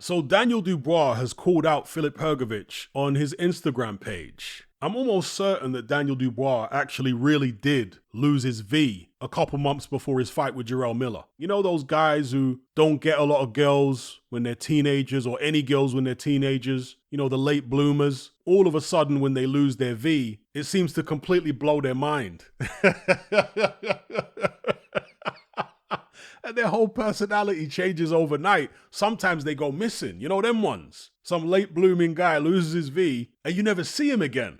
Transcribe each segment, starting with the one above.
So Daniel Dubois has called out Filip Hrgovic on his Instagram page. I'm almost certain that Daniel Dubois actually really did lose his V a couple months before his fight with Jarrell Miller. You know those guys who don't get a lot of girls when they're teenagers, or any girls when they're teenagers? You know, the late bloomers. All of a sudden when they lose their V, it seems to completely blow their mind. And their whole personality changes overnight. Sometimes they go missing. You know them ones? Some late blooming guy loses his V and you never see him again.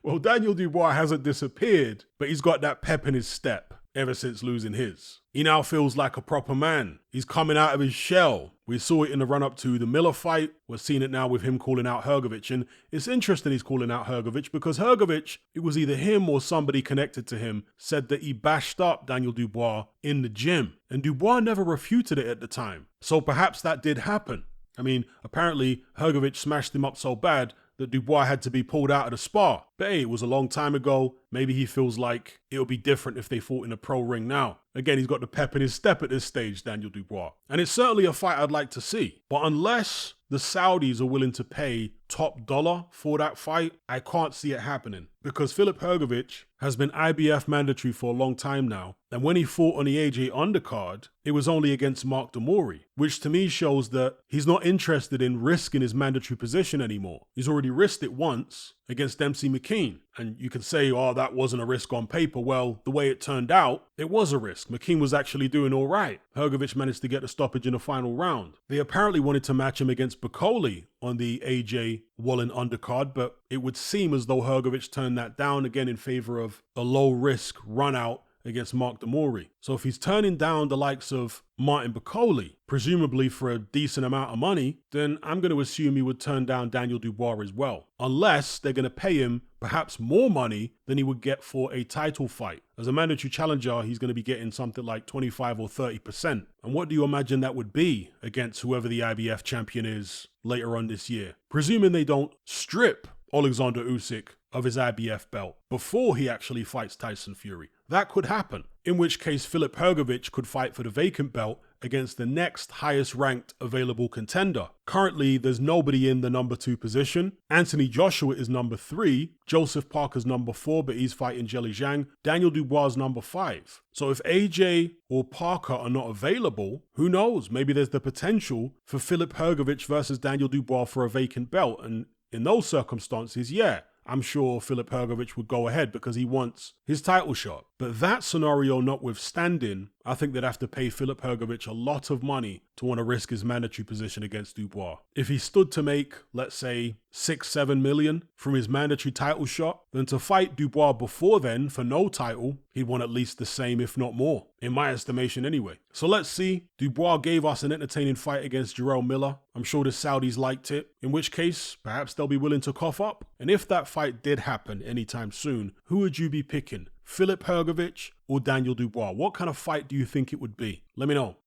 Well, Daniel Dubois hasn't disappeared, but he's got that pep in his step ever since losing his. He now feels like a proper man. He's coming out of his shell. We saw it in the run-up to the Miller fight. We're seeing it now with him calling out Hrgovic. And it's interesting he's calling out Hrgovic because Hrgovic, it was either him or somebody connected to him, said that he bashed up Daniel Dubois in the gym. And Dubois never refuted it at the time. So perhaps that did happen. I mean, apparently Hrgovic smashed him up so bad that Dubois had to be pulled out of the spar. But hey, it was a long time ago. Maybe he feels like it'll be different if they fought in a pro ring now. Again, he's got the pep in his step at this stage, Daniel Dubois. And it's certainly a fight I'd like to see. But unless the Saudis are willing to pay top dollar for that fight, I can't see it happening. Because Filip Hrgovic has been IBF mandatory for a long time now. And when he fought on the AJ undercard, it was only against Mark Demori, which to me shows that he's not interested in risking his mandatory position anymore. He's already risked it once against Dempsey McKean. And you can say, oh, that wasn't a risk on paper. Well, the way it turned out, it was a risk. McKean was actually doing all right. Hrgovic managed to get a stoppage in the final round. They apparently wanted to match him against Bacoli on the AJ Wallen undercard, but it would seem as though Hrgovic turned that down again in favor of a low-risk run-out against Mark Demori. So if he's turning down the likes of Martin Bacoli, presumably for a decent amount of money, then I'm going to assume he would turn down Daniel Dubois as well. Unless they're going to pay him perhaps more money than he would get for a title fight. As a mandatory challenger, he's going to be getting something like 25 or 30%. And what do you imagine that would be against whoever the IBF champion is later on this year? Presuming they don't strip Alexander Usyk of his IBF belt before he actually fights Tyson Fury. That could happen, in which case Filip Hrgovic could fight for the vacant belt against the next highest ranked available contender. Currently, there's nobody in the number 2 position. Anthony Joshua is number 3. Joseph Parker's number 4, but he's fighting Jelly Zhang. Daniel Dubois is number 5. So if AJ or Parker are not available, who knows? Maybe there's the potential for Filip Hrgovic versus Daniel Dubois for a vacant belt. And in those circumstances, yeah, I'm sure Filip Hrgovic would go ahead because he wants his title shot. But that scenario notwithstanding, I think they'd have to pay Filip Hrgovic a lot of money to want to risk his mandatory position against Dubois. If he stood to make, let's say, 6-7 million from his mandatory title shot, then to fight Dubois before then for no title, he'd want at least the same, if not more, in my estimation anyway. So let's see. Dubois gave us an entertaining fight against Jarrell Miller. I'm sure the Saudis liked it, in which case, perhaps they'll be willing to cough up. And if that fight did happen anytime soon, who would you be picking? Filip Hrgovic or Daniel Dubois? What kind of fight do you think it would be? Let me know.